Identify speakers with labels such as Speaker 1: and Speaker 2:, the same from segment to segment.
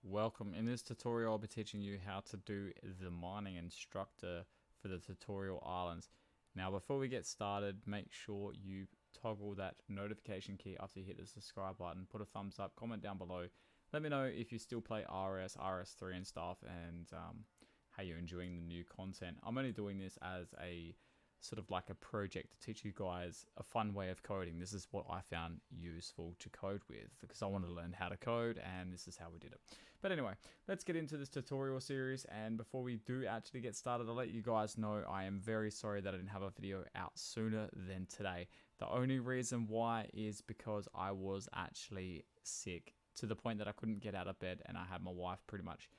Speaker 1: Welcome. In this tutorial, I'll be teaching you how to do the mining instructor for the tutorial islands. Now, before we get started, make sure you toggle that notification key after you hit the subscribe button. Put a thumbs up, comment down below. Let me know if you still play RS, RS3 and stuff, and how you're enjoying the new content. I'm only doing this as a sort of like a project to teach you guys a fun way of coding. This is what I found useful to code with because I wanted to learn how to code, and this is how we did it. But anyway, let's get into this tutorial series. And before we do actually get started, I'll let you guys know I am very sorry that I didn't have a video out sooner than today. The only reason why is because I was actually sick to the point that I couldn't get out of bed, and I had my wife pretty much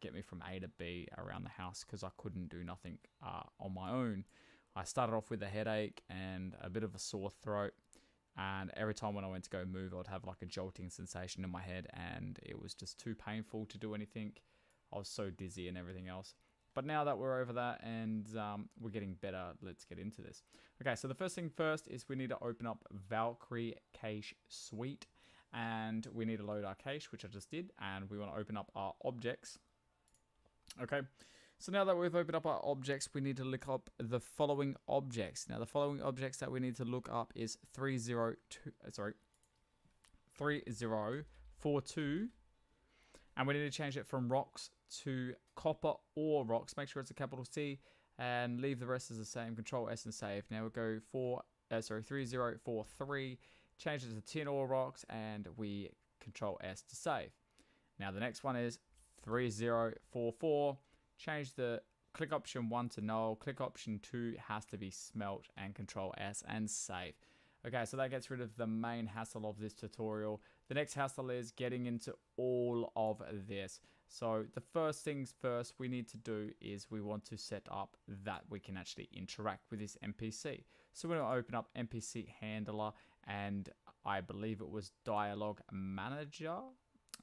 Speaker 1: get me from A to B around the house because I couldn't do nothing on my own. I started off with a headache and a bit of a sore throat, and every time when I went to go move, I'd have like a jolting sensation in my head, and it was just too painful to do anything. I was so dizzy and everything else. But now that we're over that and we're getting better, let's get into this. Okay, so the first thing first is we need to open up Valkyrie Cache Suite, and we need to load our cache, which I just did, and we want to open up our objects. Okay. So now that we've opened up our objects, we need to look up the following objects. Now the following objects that we need to look up is 3042, and we need to change it from rocks to copper or rocks. Make sure it's a capital C and leave the rest as the same. Control S and save. Now we go 3043, change it to tin ore rocks, and we Control S to save. Now the next one is 3044. Change the click option 1 to null, click option 2 has to be smelt, and Control S and save. Okay, so that gets rid of the main hassle of this tutorial. The next hassle is getting into all of this. So the first things first we need to do is we want to set up that we can actually interact with this NPC. So we're going to open up NPC handler, and I believe it was dialogue manager.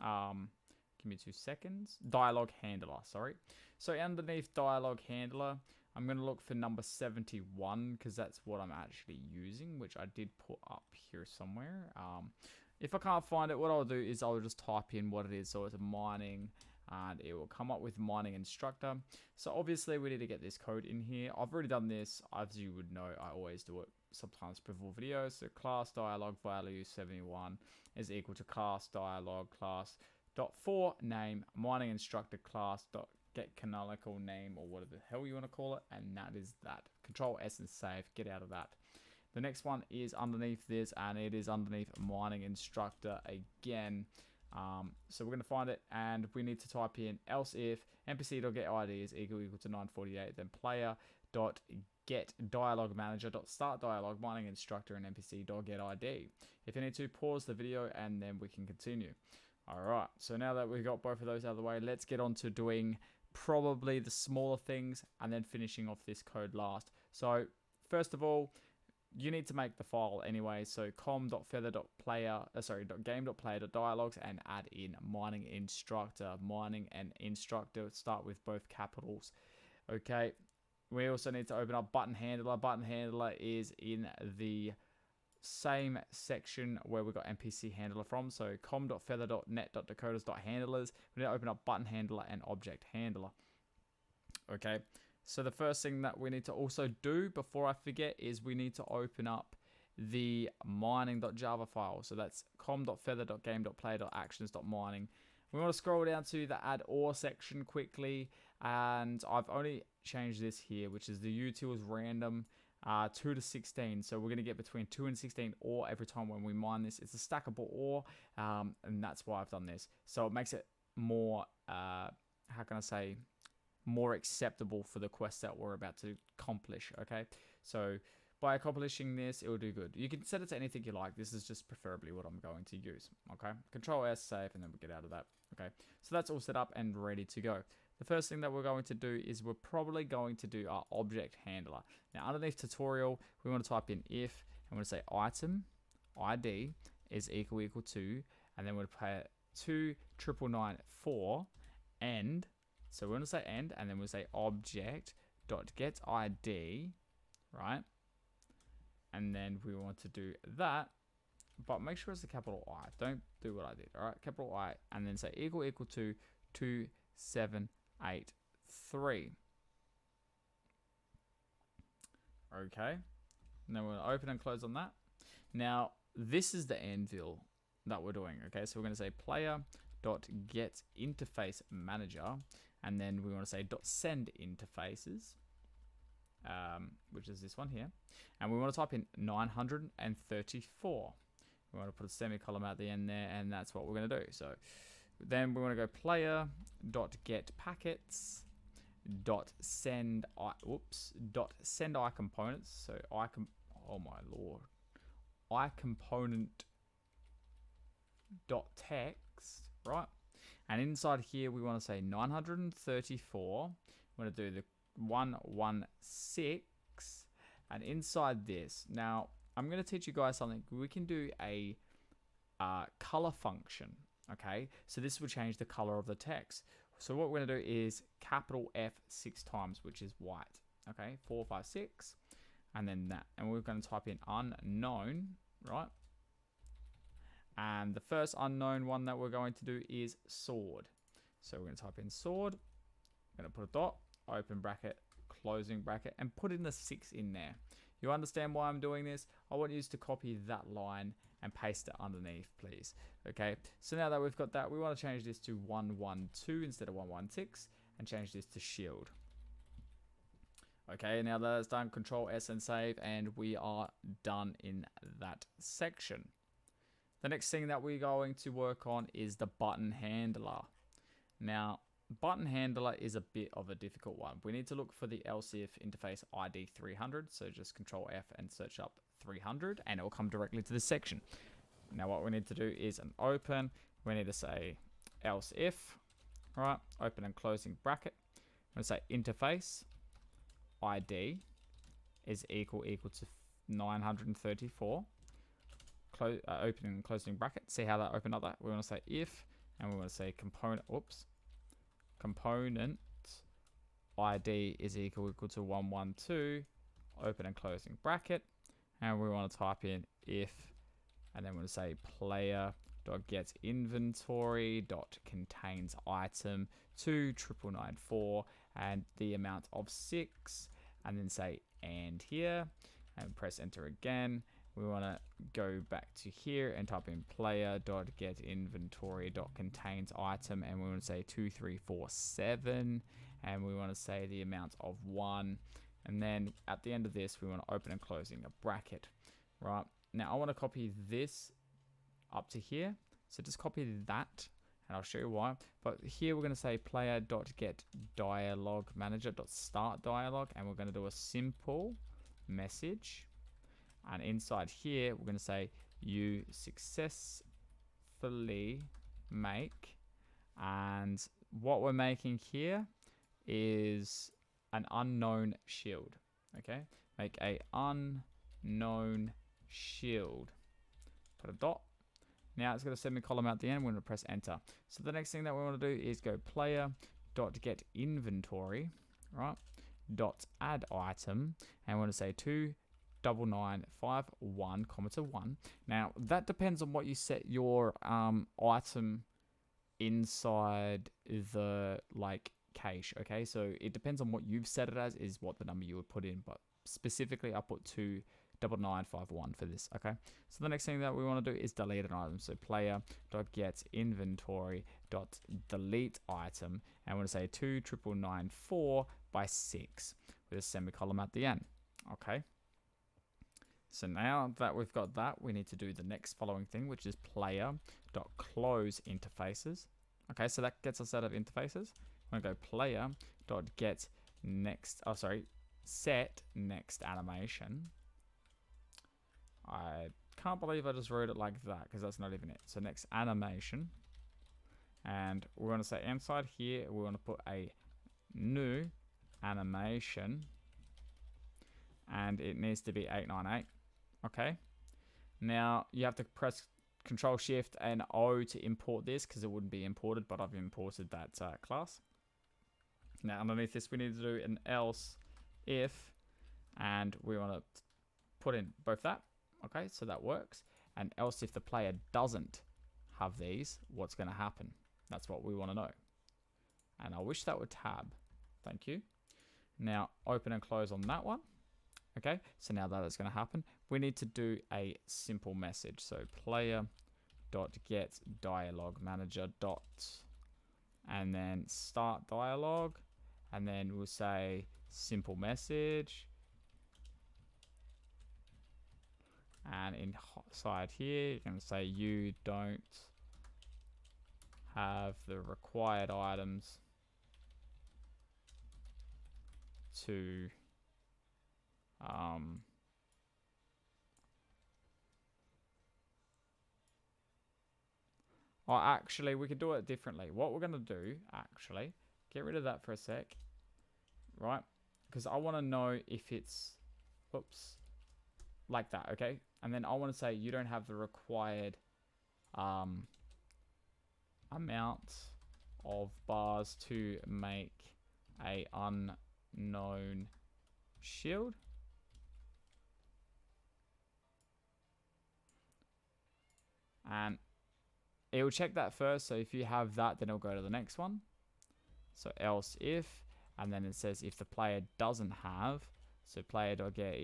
Speaker 1: Give me 2 seconds. Dialogue handler, sorry. So underneath dialogue handler, I'm going to look for number 71 because that's what I'm actually using, which I did put up here somewhere. If I can't find it, what I'll do is I'll just type in what it is. So it's a mining, and it will come up with MiningInstructor. So obviously we need to get this code in here. I've already done this. As you would know, I always do it sometimes before videos. So class dialogue value 71 is equal to class dialogue class dot for name MiningInstructor class dot get canonical name, or whatever the hell you want to call it, and that is that. Control S and save. Get out of that. The next one is underneath this, and it is underneath MiningInstructor again. So we're going to find it, and we need to type in else if npc.getID is equal to 948, then player.get dialogue manager.start dialogue MiningInstructor and npc.getID. If you need to, pause the video and then we can continue. Alright, so now that we've got both of those out of the way, let's get on to doing probably the smaller things and then finishing off this code last. So first of all, you need to make the file anyway. So com.feather.player.game.player.dialogues and add in MiningInstructor. Mining and instructor start with both capitals. Okay, we also need to open up button handler. Button handler is in the same section where we got NPC handler from. So com.feather.net.decoders.handlers. We need to open up button handler and object handler. Okay, so the first thing that we need to also do before I forget is we need to open up the mining.java file. So that's com.feather.game.player.actions.mining. We want to scroll down to the add or section quickly, and I've only changed this here, which is the util is random 2 to 16, so we're going to get between 2 and 16 ore every time when we mine this. It's a stackable ore, and that's why I've done this. So it makes it more, how can I say, more acceptable for the quest that we're about to accomplish, okay? So by accomplishing this, it will do good. You can set it to anything you like. This is just preferably what I'm going to use, okay? Control S, save, and then we get out of that, okay? So that's all set up and ready to go. The first thing that we're going to do is we're probably going to do our object handler. Now underneath tutorial, we want to type in if, and we're going to say item ID is equal to, and then we're going to pay 29994 end. So we're going to say end, and then we'll say object.getID, right? And then we want to do that but make sure it's a capital I. Don't do what I did. All right, capital I, and then say equal to 2783. Okay, and then we're going to open and close on that. Now this is the anvil that we're doing. Okay, so we're going to say player.getInterfaceManager, and then we want to say .sendInterfaces, which is this one here, and we want to type in 934. We want to put a semicolon at the end there, and that's what we're going to do. So then we want to go player.getPackets .send I components. So oh my lord, I component .text, right? And inside here we want to say 934. We're going to do the 116, and inside this, now I'm going to teach you guys something. We can do a color function. Okay, so this will change the color of the text. So what we're going to do is capital F 6 times, which is white. Okay, 4, 5, 6, and then that, and we're going to type in unknown, right? And the first unknown one that we're going to do is sword. So we're going to type in sword. I'm going to put a dot, open bracket, closing bracket, and put in the 6 in there. You understand why I'm doing this? I want you to copy that line and paste it underneath, please. Okay, so now that we've got that, we want to change this to 112 instead of 116, and change this to shield. Okay, now that it's done, Control S and save, and we are done in that section. The next thing that we're going to work on is the button handler. Now, button handler is a bit of a difficult one. We need to look for the LCF interface ID 300. So just Control F and search up 300, and it will come directly to this section. Now what we need to do is an open. We need to say else if, right? Open and closing bracket. I'm going to say interface ID is equal to 934. Opening and closing bracket. See how that opened up that? We want to say if, and we want to say component ID is equal to 112, open and closing bracket, and we want to type in if, and then we're going to say player.getInventory.contains item 29994 and the amount of 6, and then say and here, and press enter again. We want to go back to here and type in player.getInventory.contains item, and we want to say 2347, and we want to say the amount of 1, and then at the end of this we want to open and closing a bracket. Right, now I want to copy this up to here, so just copy that, and I'll show you why. But here we're going to say player.getDialogManager.startDialog, and we're going to do a simple message. And inside here, we're going to say you successfully make, and what we're making here is an unknown shield. Okay, make a unknown shield. Put a dot. Now it's got a semicolon at the end. We're going to press enter. So the next thing that we want to do is go player.getInventory, right? .add item, and we want to say 29951, 1. Now that depends on what you set your item inside the cache. Okay, so it depends on what you've set it as is what the number you would put in, but specifically I put 29951 for this. Okay, so the next thing that we want to do is delete an item. So player.getInventory.delete item, and we're going to say 29994 by 6 with a semicolon at the end. Okay, so now that we've got that, we need to do the next following thing, which is player.closeInterfaces. Okay, so that gets us out of interfaces. I'm going to go set next animation. I can't believe I just wrote it like that because that's not even it. So next animation, and we're going to say inside here we want to put a new animation, and it needs to be 898. Okay, now you have to press Control Shift and O to import this because it wouldn't be imported, but I've imported that class. Now underneath this we need to do an else if, and we want to put in both that. Okay, so that works, and else if the player doesn't have these, what's going to happen? That's what we want to know. And I wish that would tab. Thank you. Now open and close on that one. Okay, so now that is going to happen. We need to do a simple message. So player.get dialog manager dot, and then start dialog, and then we'll say simple message. And inside here, you're going to say you don't have the required items to or actually we could do it differently. What we're going to do, actually, get rid of that for a sec, right? Because I want to know if it's, oops, like that, okay? And then I want to say you don't have the required amount of bars to make a unknown shield. And it will check that first. So if you have that, then it'll go to the next one. So else if, and then it says if the player doesn't have, so player.get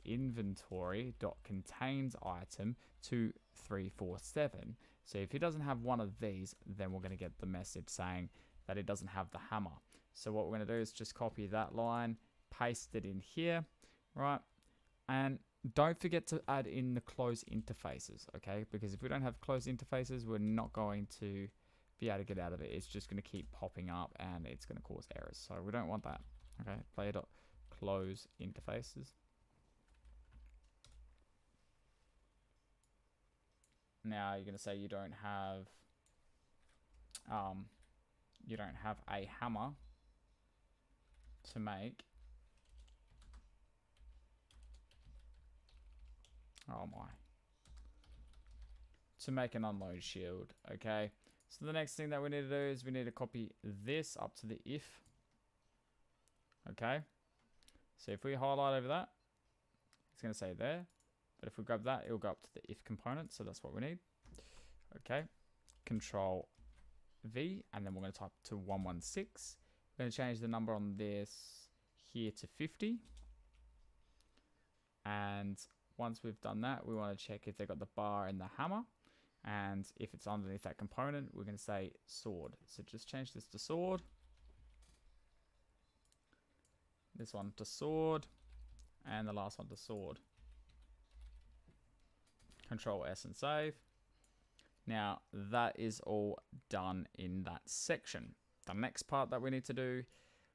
Speaker 1: inventory dot contains item 2347. So if he doesn't have one of these, then we're going to get the message saying that it doesn't have the hammer. So what we're going to do is just copy that line, paste it in here, right? And don't forget to add in the close interfaces, okay? Because if we don't have close interfaces, we're not going to be able to get out of it. It's just going to keep popping up and it's going to cause errors. So we don't want that, okay? Player.close interfaces. Now you're going to say you don't have a hammer to make. Oh my. To make an unload shield, okay? So the next thing that we need to do is we need to copy this up to the if. Okay? So if we highlight over that, it's going to say there. But if we grab that, it'll go up to the if component. So that's what we need. Okay. Control V, and then we're going to type to 116. We're going to change the number on this here to 50. And once we've done that, we want to check if they've got the bar and the hammer. And if it's underneath that component, we're going to say sword. So just change this to sword. This one to sword. And the last one to sword. Control S and save. Now that is all done in that section. The next part that we need to do,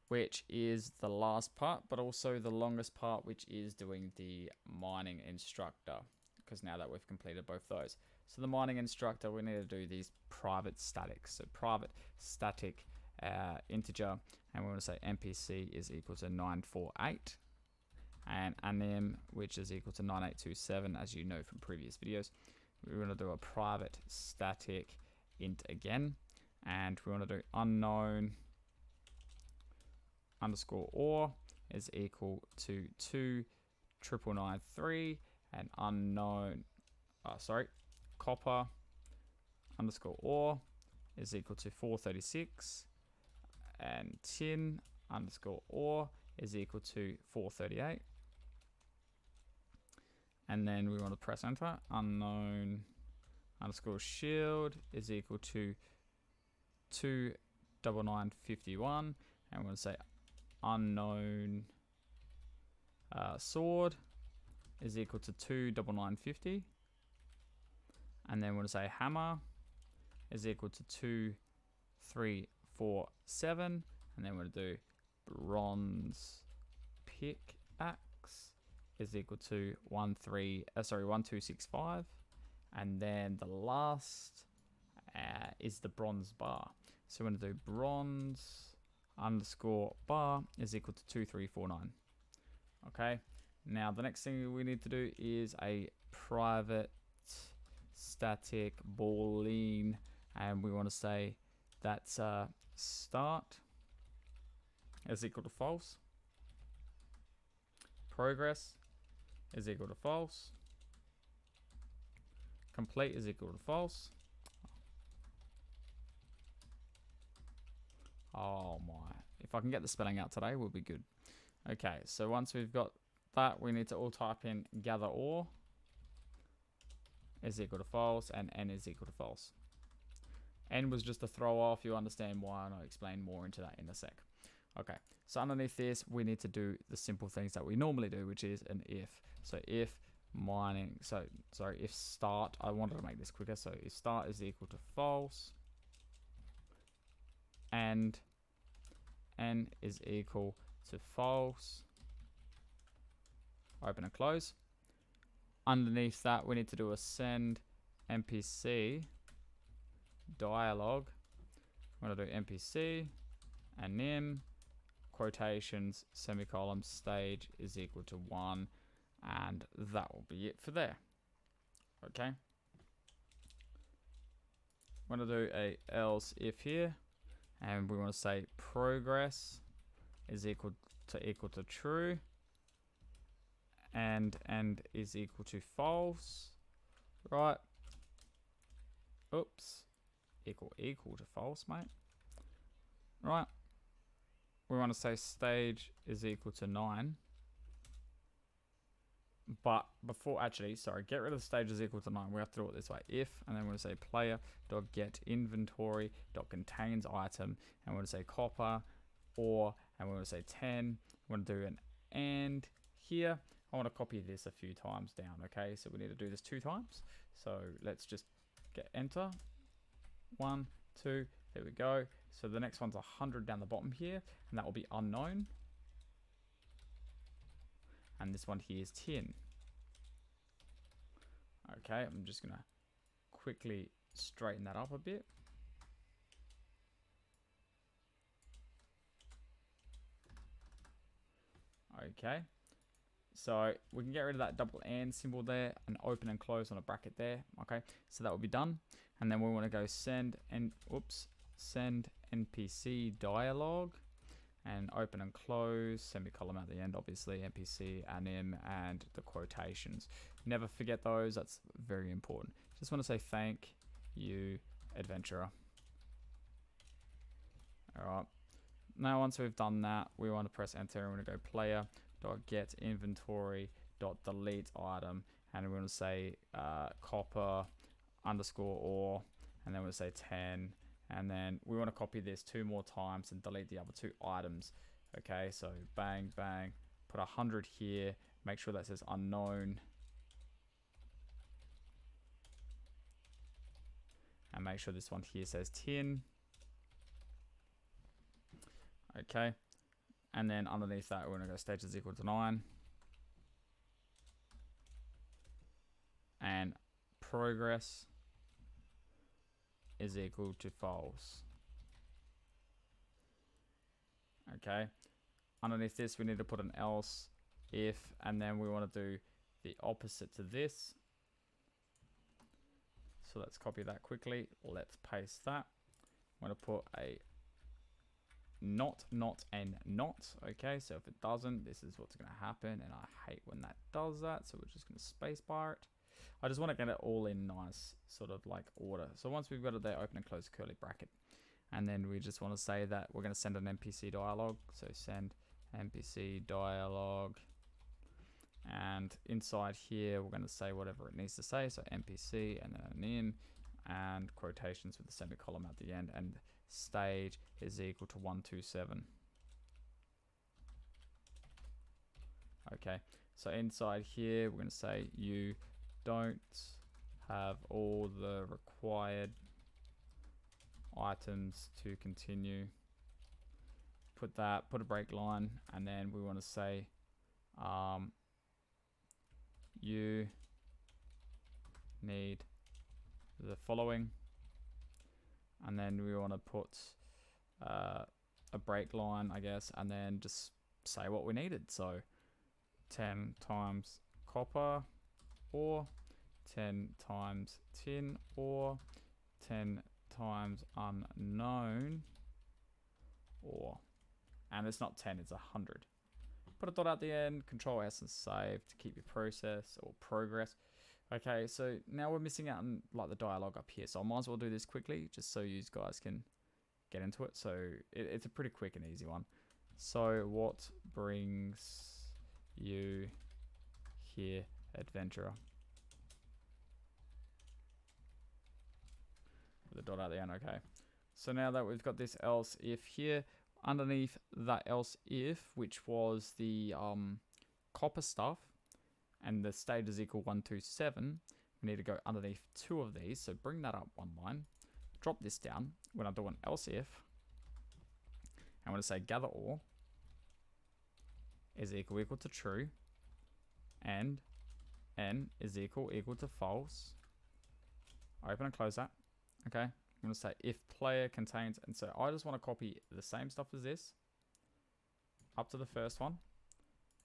Speaker 1: which is the last part, but also the longest part, which is doing the mining instructor. Because now that we've completed both those. So the mining instructor, we need to do these private statics. So private static integer, and we want to say NPC is equal to 948. And anim, which is equal to 9827, as you know from previous videos. We want to do a private static int again, and we want to do unknown underscore or is equal to 29993, and unknown, copper underscore or is equal to 436, and tin underscore or is equal to 438. And then we want to press enter. Unknown underscore shield is equal to 29951. And we want to say unknown sword is equal to 29950. And then we want to say hammer is equal to 2347. And then we're going to do bronze pickaxe is equal to 1265, and then the last is the bronze bar. So we're going to do bronze underscore bar is equal to 2349. Okay, now the next thing we need to do is a private static boolean, and we want to say that's start is equal to false, progress is equal to false. Complete is equal to false. Oh my. If I can get the spelling out today, we'll be good. Okay, so once we've got that, we need to all type in gather or is equal to false and n is equal to false. N was just a throw off. You'll understand why, and I'll explain more into that in a sec. Okay, so underneath this, we need to do the simple things that we normally do, which is an if. So if mining, if start, I wanted to make this quicker. So if start is equal to false and n is equal to false, open and close. Underneath that, we need to do a send NPC dialog. I'm going to do NPC and nim quotations semicolon stage is equal to 1, and that will be it for there. Okay, I'm going to do a else if here, and we want to say progress is equal to true and is equal to false, right? Oops, equal to false, mate. Right, we want to say stage is equal to 9, but before, actually, sorry, get rid of stage is equal to 9. We have to do it this way: if, and then we're going to say player dot get inventory dot contains item, and we're going to say copper or, and we're going to say 10. We're going to do an and here. I want to copy this a few times down. Okay, so we need to do this 2 times. So let's just get enter. 1, 2, there we go. So the next one's 100 down the bottom here, and that will be unknown. And this one here is 10. Okay, I'm just gonna quickly straighten that up a bit. Okay, so we can get rid of that double and symbol there and open and close on a bracket there. Okay, so that will be done. And then we want to go send NPC dialog and open and close, semicolon at the end, obviously, NPC, anim, and the quotations. Never forget those, that's very important. Just want to say thank you, adventurer. All right. Now, once we've done that, we want to press enter and we're going to go player.get inventory.delete item, and we're going to say copper underscore or, and then we'll say 10, and then we want to copy this 2 more times and delete the other 2 items. Okay, so bang, bang, put 100 here, make sure that says unknown, and make sure this one here says 10. Okay, and then underneath that, we're going to go stage is equal to 9, and progress is equal to false. Okay, underneath this, we need to put an else if, and then we want to do the opposite to this. So let's copy that quickly. Let's paste that. I'm going to put a not, and not. Okay, so if it doesn't, this is what's going to happen, and I hate when that does that, so we're just going to spacebar it. I just want to get it all in nice sort of like order. So once we've got it there, open and close curly bracket, and then we just want to say that we're going to send an NPC dialog. So send NPC dialog, and inside here we're going to say whatever it needs to say, so NPC and then an in and quotations with the semicolon at the end, and stage is equal to 127. Okay, so inside here we're going to say you don't have all the required items to continue. Put that, put a break line, and then we want to say you need the following, and then we want to put a break line, I guess, and then just say what we needed. So 10 times copper, or 10 times tin, or 10 times unknown, or, and it's not 10, it's 100. put a dot at the end, Control S and save to keep your process or progress. Okay, so now we're missing out on like the dialogue up here. So I might as well do this quickly just so you guys can get into it. So it's a pretty quick and easy one. So what brings you here, adventurer? With a dot at the end, okay. So now that we've got this else if here, underneath that else if, which was the copper stuff, and the stage is equal 127, we need to go underneath 2 of these. So bring that up 1 line, drop this down. When I do an else if, I'm going to say gather all is equal to true, and n is equal to false. Open and close that. Okay, I'm going to say if player contains, and so I just want to copy the same stuff as this up to the first one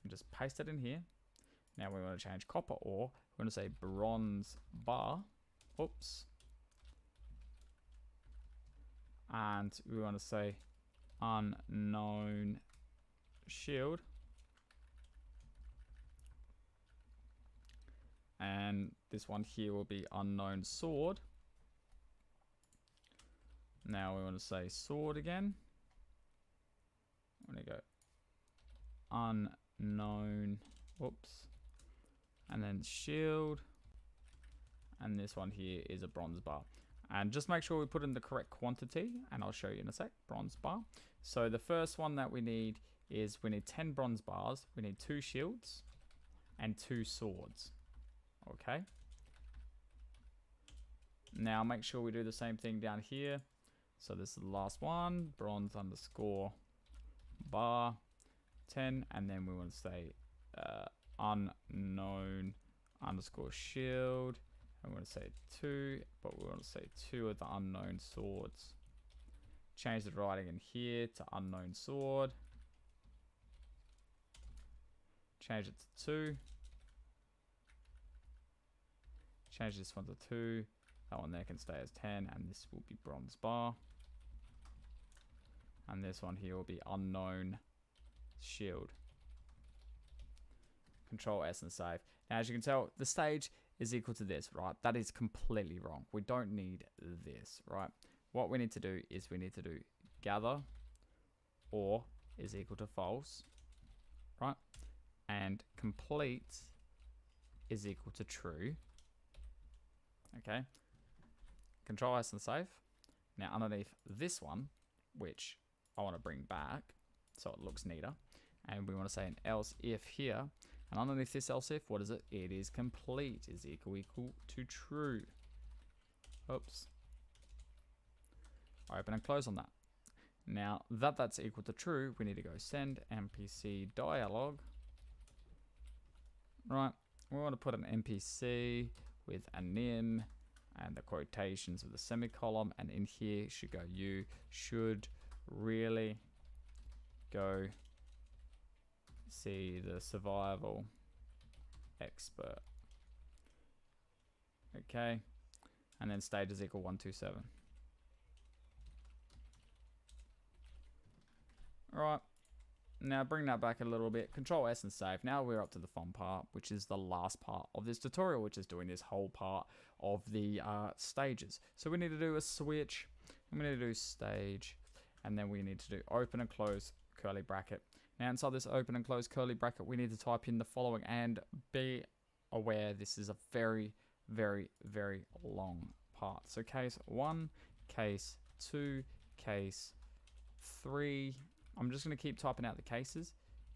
Speaker 1: and just paste it in here. Now we want to change copper ore. We're going to say bronze bar. Oops. And we want to say unknown shield. And this one here will be unknown sword. Now we want to say sword again. I'm going to go unknown, whoops, and then shield. And this one here is a bronze bar. And just make sure we put in the correct quantity, and I'll show you in a sec. Bronze bar. So the first one that we need is we need 10 bronze bars, we need 2 shields, and 2 swords. Okay. Now make sure we do the same thing down here. So this is the last one, bronze underscore bar 10, and then we want to say unknown underscore shield. I'm going to say 2, but we want to say 2 of the unknown swords. Change the writing in here to unknown sword. Change it to 2. Change this one to 2. That one there can stay as 10, and this will be bronze bar. And this one here will be unknown shield. Control S and save. Now as you can tell, the stage is equal to this, right? That is completely wrong. We don't need this, right? What we need to do is we need to do gather or is equal to false, right? And complete is equal to true. Okay. Control S and save. Now underneath this one, which I want to bring back so it looks neater, and we want to say an else if here, and underneath this else if, what is it? It is complete is equal to true. Oops. Open and close on that. Now that that's equal to true, we need to go send NPC dialog. Right, we want to put an NPC with a nim and the quotations with a semicolon, and in here should go you should really go see the survival expert. Okay, and then stage is equal 127. Alright, now bring that back a little bit, Control S and save. Now we're up to the fun part, which is the last part of this tutorial, which is doing this whole part of the stages. So we need to do a switch, and we need to do stage, and then we need to do open and close curly bracket. Now inside this open and close curly bracket, we need to type in the following, and be aware this is a very, very, very long part. So case 1, case 2, case 3. I'm just going to keep typing out the cases.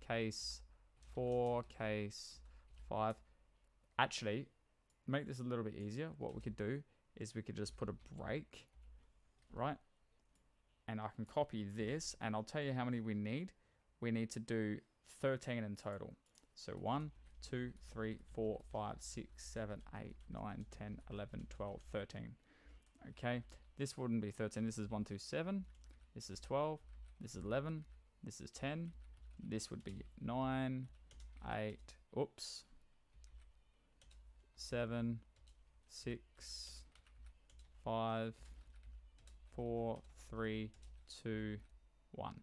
Speaker 1: Case 4, case 5. Actually, make this a little bit easier. What we could do is we could just put a break, right? And I can copy this, and I'll tell you how many we need. We need to do 13 in total. So 1, 2, 3, 4, 5, 6, 7, 8, 9, 10, 11, 12, 13. Okay, this wouldn't be 13. This is 1, 2, 7. This is 12. This is 11. This is 10. This would be 9, 8, oops, 7, 6, 5, 4, 3, 2, 1.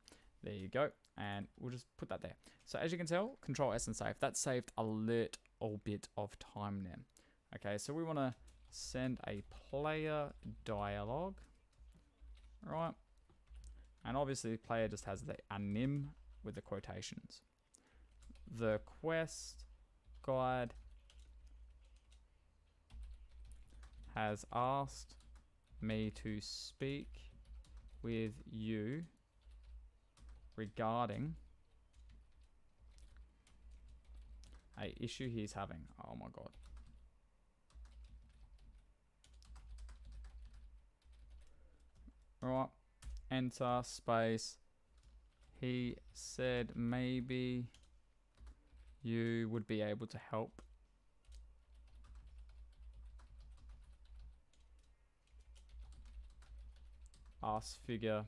Speaker 1: There you go. And we'll just put that there. So as you can tell, Control S and save. That saved a little bit of time then. Okay, so we want to send a player dialogue. Right. And obviously the player just has the anim with the quotations. The quest guide has asked me to speak with you regarding a issue he's having. Oh my god. Alright, enter space. He said maybe you would be able to help us figure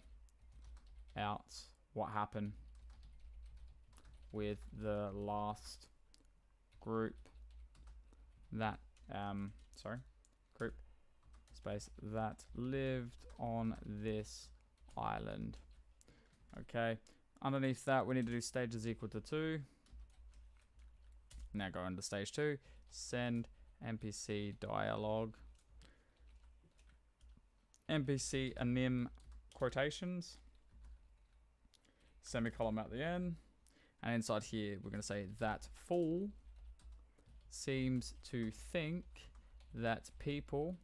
Speaker 1: out what happened with the last group that group space that lived on this island. Okay, underneath that we need to do stage is equal to 2. Now go into stage 2, send NPC dialogue, NPC anim quotations, semicolon at the end, and inside here we're going to say that fool seems to think that people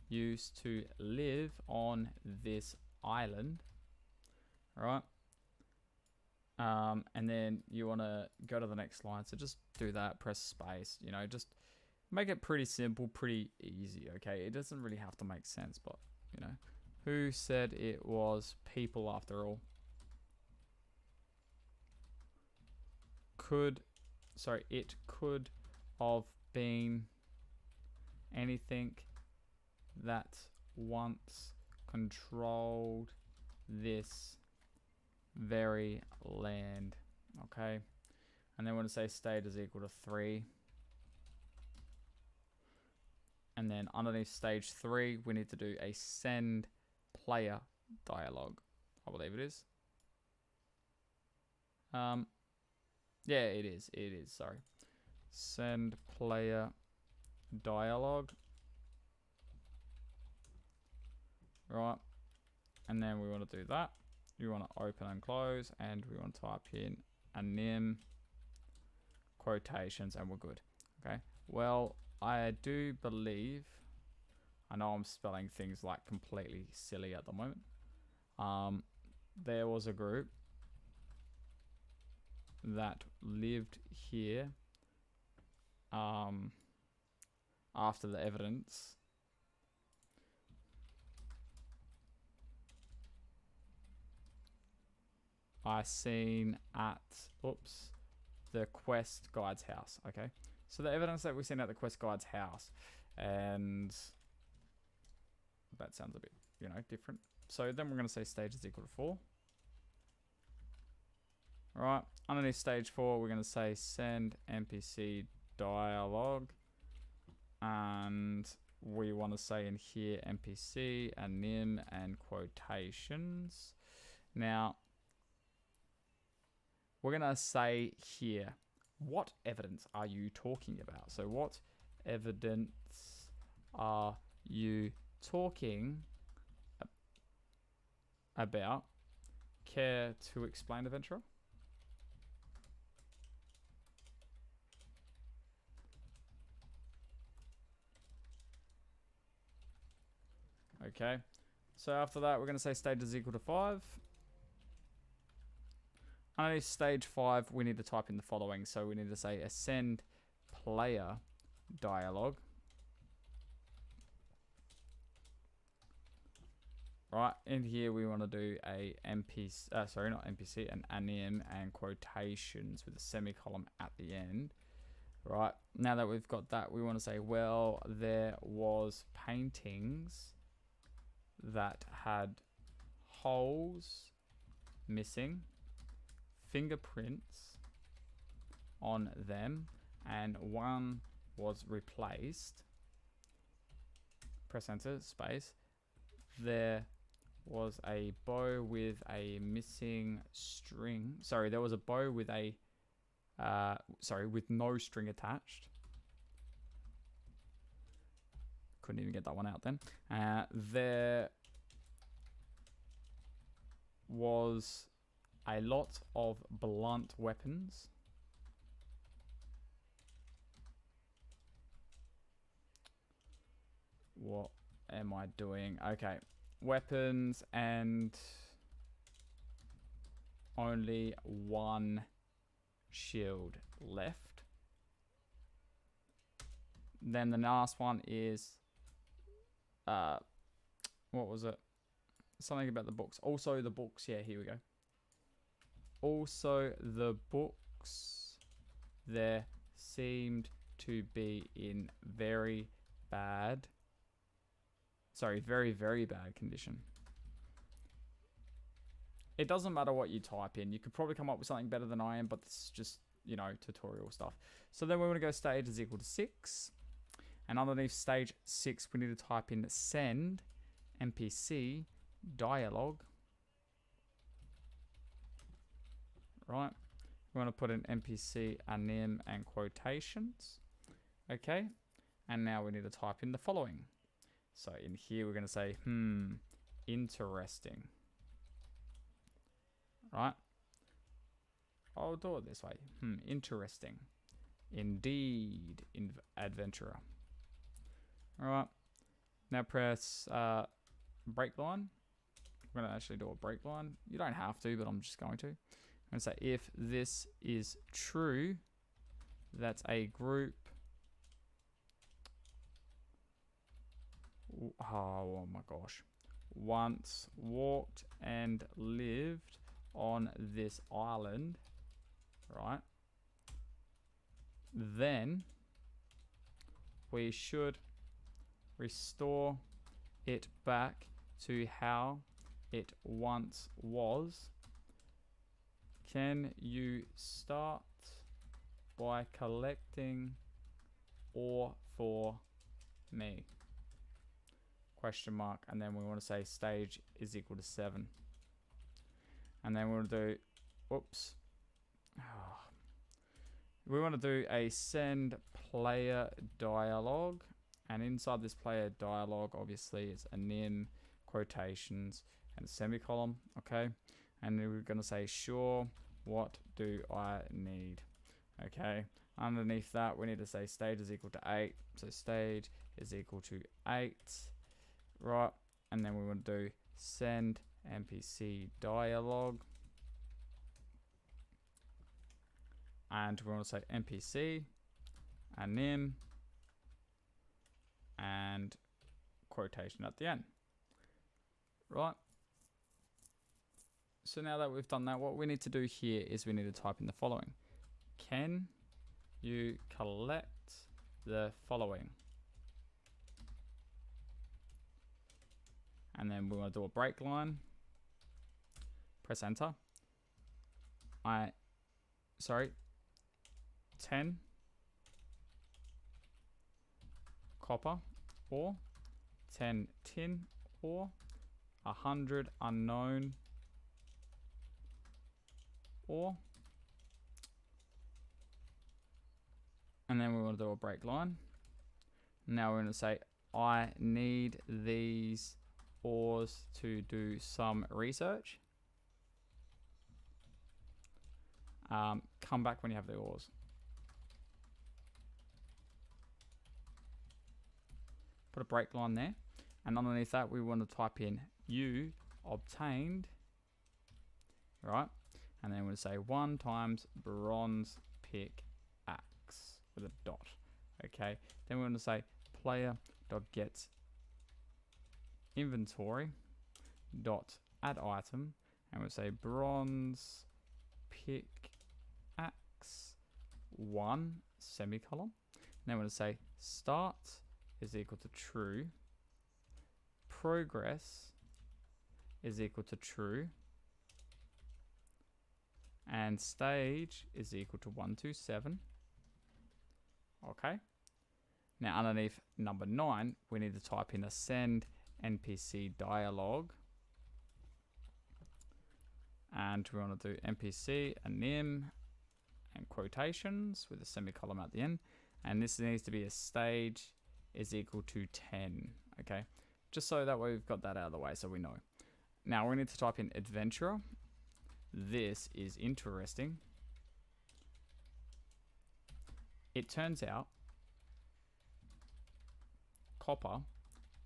Speaker 1: used to live on this island. All right. And then you want to go to the next line. So just do that, press space, you know, just make it pretty simple, pretty easy. Okay. It doesn't really have to make sense, but you know, who said it was people after all? It could have been anything that once controlled this very land. Okay, and then we're going to say state is equal to 3, and then underneath stage 3 we need to do a send player dialogue, I believe it is. Yeah, it is, sorry. Send player dialogue. Right, and then we want to do that. We want to open and close, and we want to type in anim quotations, and we're good. Okay, well, I do believe, I know I'm spelling things like completely silly at the moment. There was a group that lived here after the evidence I seen at the quest guide's house. Okay, so the evidence that we seen at the quest guide's house, and that sounds a bit, you know, different. So then we're going to say stage is equal to 4. All right, underneath stage 4 we're going to say send NPC dialogue, and we want to say in here NPC anim and quotations. Now we're going to say here, what evidence are you talking about? So what evidence are you talking about? Care to explain, adventurer? Okay, so after that we're going to say stage is equal to 5. Underneath stage 5 we need to type in the following. So we need to say send player dialogue. Right, in here we want to do a NPC, an anim and quotations with a semicolon at the end. Right, now that we've got that, we want to say, well, there was paintings that had holes missing, fingerprints on them, and one was replaced. Press enter, space. There was a bow with a missing string. Sorry, there was a bow with a, with no string attached. Couldn't even get that one out then. There was a lot of blunt weapons. What am I doing? Okay. Weapons and only one shield left. Then the last one is, what was it? Something about the books. Also the books. Yeah, here we go. Also the books, there seemed to be in very, very bad condition. It doesn't matter what you type in. You could probably come up with something better than I am, but it's just, you know, tutorial stuff. So then we're going to go stage is equal to 6. And underneath stage 6, we need to type in send NPC dialogue. Right. We want to put in NPC anim and quotations. Okay. And now we need to type in the following. So in here, we're going to say, interesting. Right? I'll do it this way. Interesting. Indeed, adventurer. All right. Now press break line. We're going to actually do a break line. You don't have to, but I'm just going to. I'm going to say, if this is true, that's a group. Oh my gosh. Once walked and lived on this island, right? Then we should restore it back to how it once was. Can you start by collecting ore for me? Question mark, and then we want to say stage is equal to 7. And then we'll do, whoops. We want to do a send player dialogue. And inside this player dialogue, obviously, it's anim, quotations, and a semicolon. Okay. And then we're going to say, sure, what do I need? Okay. Underneath that, we need to say stage is equal to 8. So stage is equal to 8. Right. And then we want to do send NPC dialogue. And we want to say NPC, anim, and quotation at the end. Right. So now that we've done that, what we need to do here is we need to type in the following. Can you collect the following? And then we want to do a break line. Press enter. 10 copper ore, 10 tin ore, 100 unknown ore, and then we want to do a break line. Now we're going to say, I need these ores to do some research. Come back when you have the ores. Put a break line there, and underneath that we want to type in you obtained, right? And then we'll say 1 times bronze pick axe with a dot. Okay, then we're going to say player dot get inventory dot add item, and we'll say bronze pick axe 1 semicolon. Then we're going to say start is equal to true, progress is equal to true, and stage is equal to 127. Okay. Now underneath number 9, we need to type in a send NPC dialogue. And we want to do NPC, anim, and quotations with a semicolon at the end. And this needs to be a stage is equal to 10. Okay, just so that way we've got that out of the way so we know. Now we need to type in adventurer. This is interesting. It turns out copper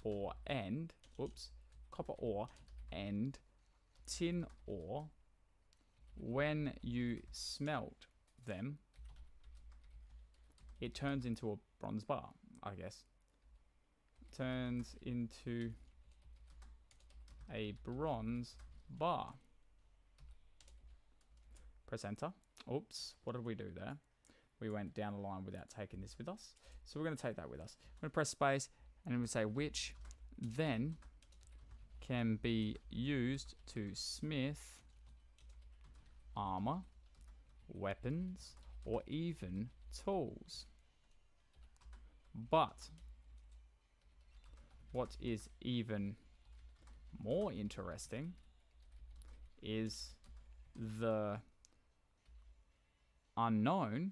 Speaker 1: ore and tin ore, when you smelt them, it turns into a bronze bar, I guess. Turns into a bronze bar. Press enter. Oops, what did we do there? We went down the line without taking this with us. So we're going to take that with us. I'm going to press space and then we say which then can be used to smith armor, weapons, or even tools. But what is even more interesting is the unknown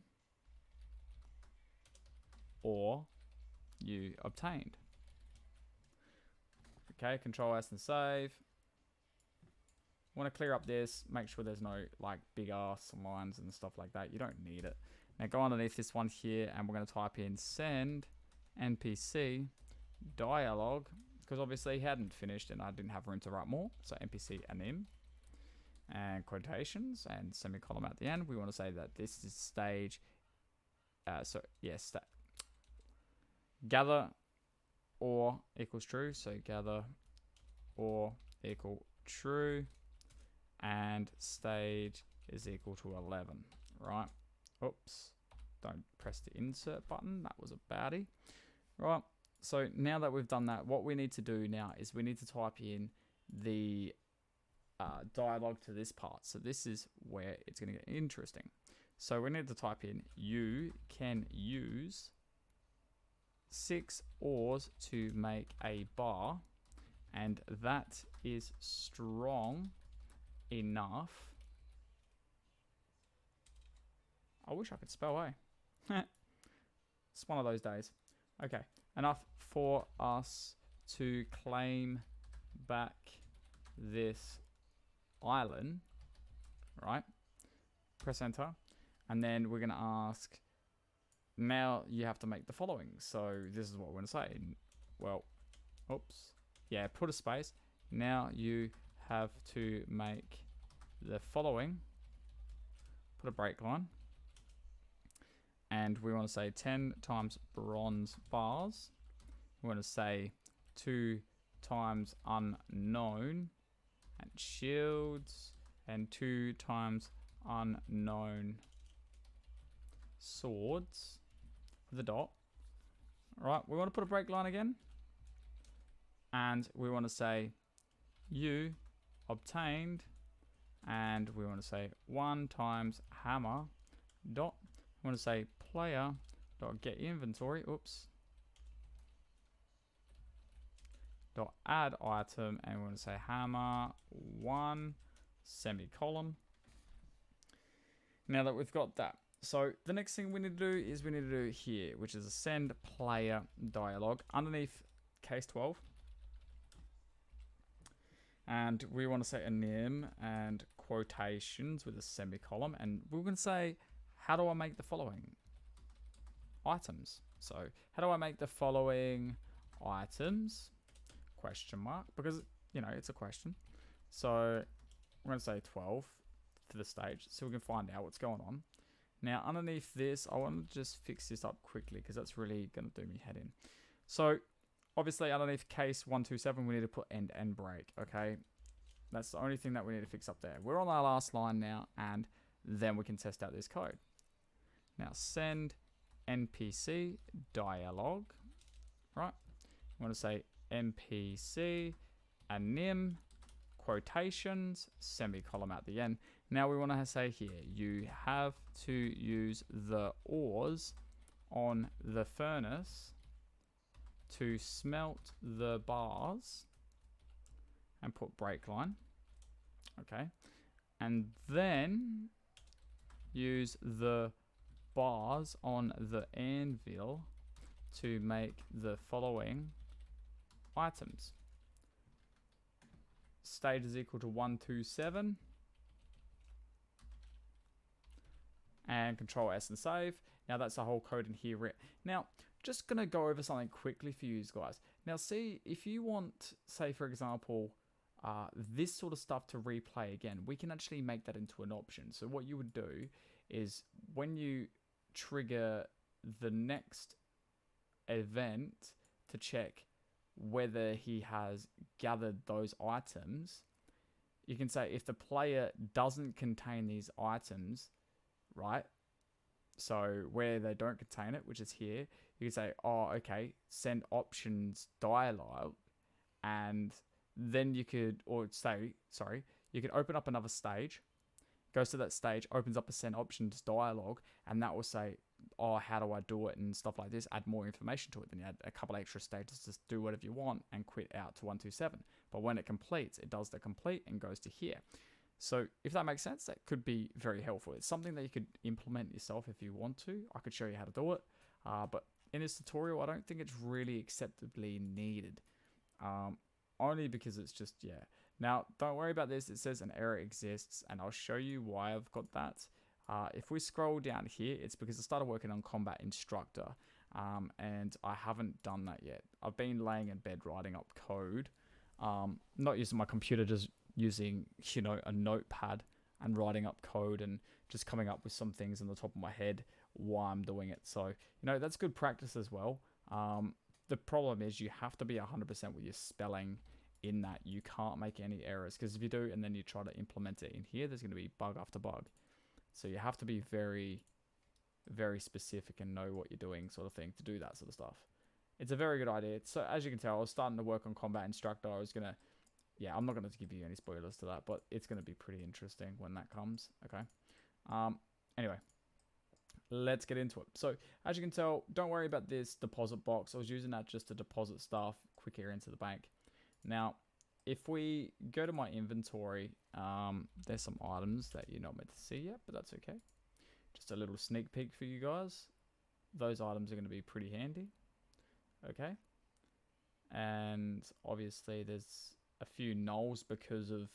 Speaker 1: or you obtained. Okay, Control S and save. Want to clear up this, make sure there's no like big ass lines and stuff like that. You don't need it. Now go underneath this one here and we're going to type in send NPC dialogue, because obviously he hadn't finished and I didn't have room to write more. So NPC anim and quotations and semicolon at the end. We want to say that this is stage. Gather or equals true. So gather or equal true, and stage is equal to 11. Right. Oops. Don't press the insert button. That was a baddie. Right. So now that we've done that, what we need to do now is we need to type in the dialogue to this part. So this is where it's going to get interesting. So we need to type in you can use 6 ores to make a bar, and that is strong enough. I wish I could spell, It's one of those days. Okay, enough for us to claim back this island, right? Press enter, and then we're going to ask, now you have to make the following. So this is what we're going to say. Well, oops. Yeah, put a space. Now you have to make the following. Put a break line. And we want to say 10 times bronze bars. We want to say 2 times unknown and shields, and 2 times unknown swords with a dot. All right, we want to put a break line again, and we want to say you obtained, and we want to say 1 times hammer dot. We want to say player dot get inventory. Oops. Dot add item, and we want to say hammer 1 semicolon. Now that we've got that, so the next thing we need to do is we need to do here, which is a send player dialogue underneath case 12. And we want to say anim and quotations with a semicolon. And we're going to say, how do I make the following items? So how do I make the following items? Question mark, because, you know, it's a question. So we're going to say 12 for the stage so we can find out what's going on. Now, underneath this, I want to just fix this up quickly because that's really going to do me head in. So, obviously, underneath case 127, we need to put end and break, okay? That's the only thing that we need to fix up there. We're on our last line now, and then we can test out this code. Now, send NPC dialogue, right? We want to say NPC anim quotations semicolon at the end. Now we want to say here, you have to use the ores on the furnace to smelt the bars and put break line. Okay. and then use the bars on the anvil to make the following items. State is equal to 127, and control S and save. Now that's the whole code in here. Now, just gonna go over something quickly for you guys. Now see, if you want, say for example, this sort of stuff to replay again, we can actually make that into an option. So what you would do is when you trigger the next event to check whether he has gathered those items, you can say if the player doesn't contain these items, right? So where they don't contain it, which is here, you can say, oh, okay, send options dialog, and then you could, or say, sorry, you could open up another stage, goes to that stage, opens up a send options dialog, and that will say, oh, how do I do it and stuff like this, add more information to it. Then you add a couple extra stages to do whatever you want and quit out to 127. But when it completes, it does the complete and goes to here. So if that makes sense, that could be very helpful. It's something that you could implement yourself if you want to. I could show you how to do it. But in this tutorial, I don't think it's really acceptably needed. Only because it's just, yeah. Now, don't worry about this. It says an error exists, and I'll show you why I've got that. If we scroll down here, it's because I started working on Combat Instructor, and I haven't done that yet. I've been laying in bed writing up code, not using my computer, just using, you know, a notepad and writing up code and just coming up with some things on the top of my head while I'm doing it. So, you know, that's good practice as well. The problem is you have to be 100% with your spelling in that. You can't make any errors, because if you do and then you try to implement it in here, there's going to be bug after bug. So you have to be very, very specific and know what you're doing, sort of thing, to do that sort of stuff. It's a very good idea. So as you can tell, I was starting to work on Combat Instructor. I was going to, yeah, I'm not going to give you any spoilers to that, but it's going to be pretty interesting when that comes. Okay. Anyway, let's get into it. So as you can tell, don't worry about this deposit box. I was using that just to deposit stuff quicker into the bank. Now, if we go to my inventory, there's some items that you're not meant to see yet, but that's okay. Just a little sneak peek for you guys. Those items are going to be pretty handy. Okay. And obviously there's a few nulls because of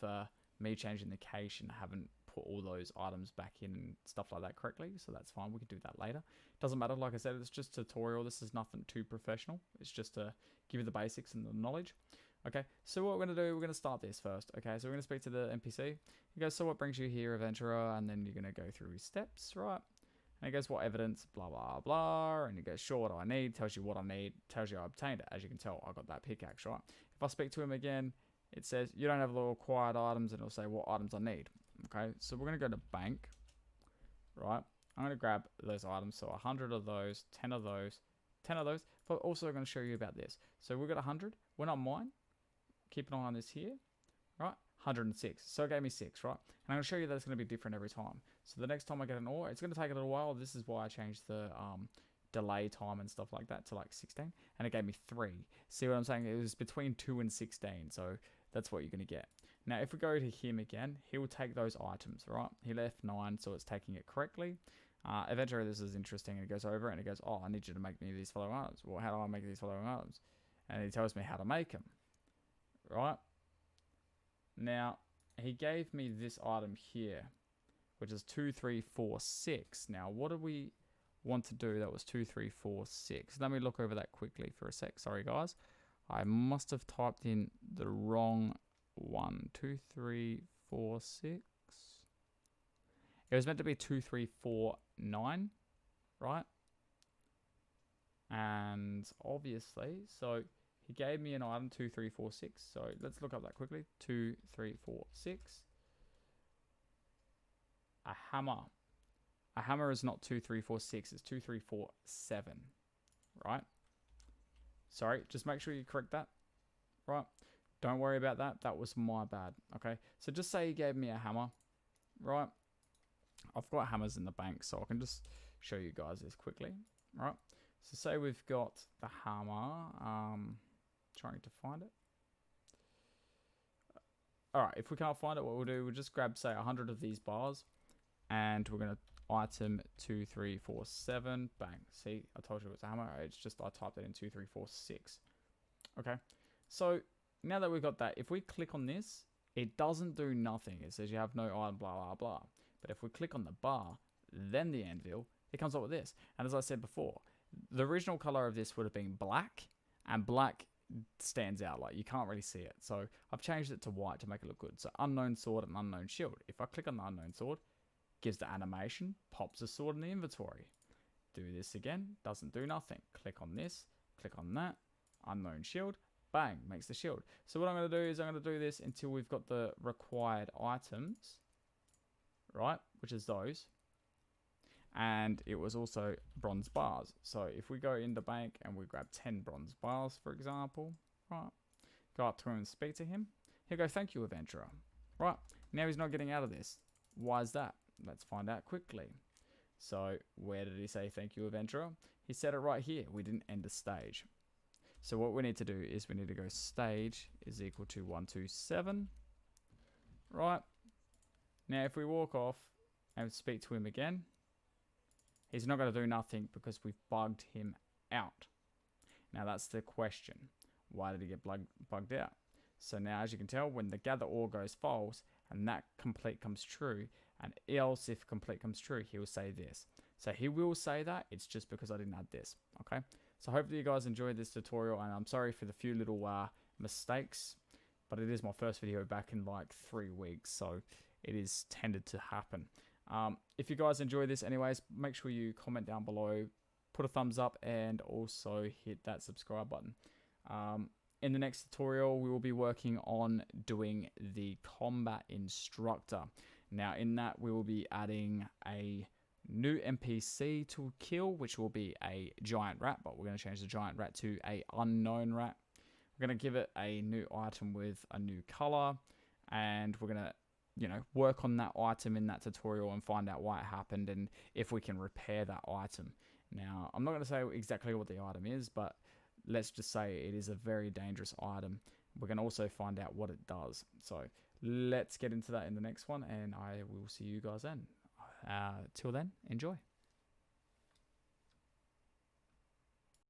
Speaker 1: me changing the cache and haven't put all those items back in and stuff like that correctly. So that's fine. We can do that later. Doesn't matter. Like I said, it's just a tutorial. This is nothing too professional. It's just to give you the basics and the knowledge. Okay, so what we're going to do, we're going to start this first. Okay, so we're going to speak to the NPC. He goes, so what brings you here, adventurer? And then you're going to go through his steps, right? And he goes, what evidence? Blah, blah, blah. And he goes, sure, what do I need? Tells you what I need. Tells you I obtained it. As you can tell, I got that pickaxe, right? If I speak to him again, it says, you don't have the required items, and it'll say what items I need. Okay, so we're going to go to bank, right? I'm going to grab those items. So 100 of those, 10 of those, 10 of those. But also I'm going to show you about this. So we've got 100. We're not mine. Keep an eye on this here, right? 106. So it gave me 6, right? And I'm going to show you that it's going to be different every time. So the next time I get an ore, it's going to take a little while. This is why I changed the delay time and stuff like that to like 16. And it gave me 3. See what I'm saying? It was between 2 and 16. So that's what you're going to get. Now, if we go to him again, he will take those items, right? He left 9, so it's taking it correctly. Eventually, this is interesting. And it goes over and it goes, oh, I need you to make me these following items. Well, how do I make these following items? And he tells me how to make them. Right, now he gave me this item here, which is 2, 3, 4, 6. Now what do we want to do? That was 2, 3, 4, 6. Let me look over that quickly for a sec. Sorry guys, I must have typed in the wrong one. 2, 3, 4, 6. It was meant to be 2, 3, 4, 9, right? And obviously, so he gave me an item 2, 3, 4, 6. So let's look up that quickly. 2, 3, 4, 6. A hammer. A hammer is not 2, 3, 4, 6. It's 2, 3, 4, 7. Right? Sorry, just make sure you correct that. Right? Don't worry about that. That was my bad. Okay? So just say he gave me a hammer. Right? I've got hammers in the bank, so I can just show you guys this quickly. Right? So say we've got the hammer. Trying to find it. all right, if we can't find it, what we'll do, we'll just grab, say, 100 of these bars, and we're going to item 2347. Bang. See, I told you it was a hammer. It's just I typed it in 2346. Okay. So now that we've got that, if we click on this, it doesn't do nothing. It says you have no item, blah, blah, blah. But if we click on the bar, then the anvil, it comes up with this. And as I said before, the original color of this would have been black, and black stands out, like you can't really see it. So I've changed it to white to make it look good. So unknown sword and unknown shield. If I click on the unknown sword, gives the animation, pops the sword in the inventory. Do this again, doesn't do nothing. Click on this, click on that, unknown shield, bang, makes the shield. So what I'm going to do is I'm going to do this until we've got the required items, right, which is those. And it was also bronze bars. So if we go in the bank and we grab 10 bronze bars, for example, right, go up to him and speak to him, he'll go, thank you, adventurer. Right, now he's not getting out of this. Why is that? Let's find out quickly. So where did he say thank you, adventurer? He said it right here. We didn't end the stage. So what we need to do is we need to go stage is equal to 127. Right. Now if we walk off and speak to him again, he's not going to do nothing because we've bugged him out. Now that's the question. Why did he get bugged out? So now as you can tell, when the gather ore goes false and that complete comes true, and else if complete comes true, he will say this. So he will say that, it's just because I didn't add this, okay? So hopefully you guys enjoyed this tutorial, and I'm sorry for the few little mistakes, but it is my first video back in like 3 weeks, so it is tended to happen. If you guys enjoy this anyways, make sure you comment down below, put a thumbs up, and also hit that subscribe button. In the next tutorial, we will be working on doing the combat instructor. Now in that, we will be adding a new NPC to kill, which will be a giant rat, but we're going to change the giant rat to a unknown rat. We're going to give it a new item with a new color, and we're going to, you know, work on that item in that tutorial and find out why it happened and if we can repair that item. Now, I'm not going to say exactly what the item is, but let's just say it is a very dangerous item. We're going to also find out what it does. So let's get into that in the next one, and I will see you guys then. Till then, enjoy.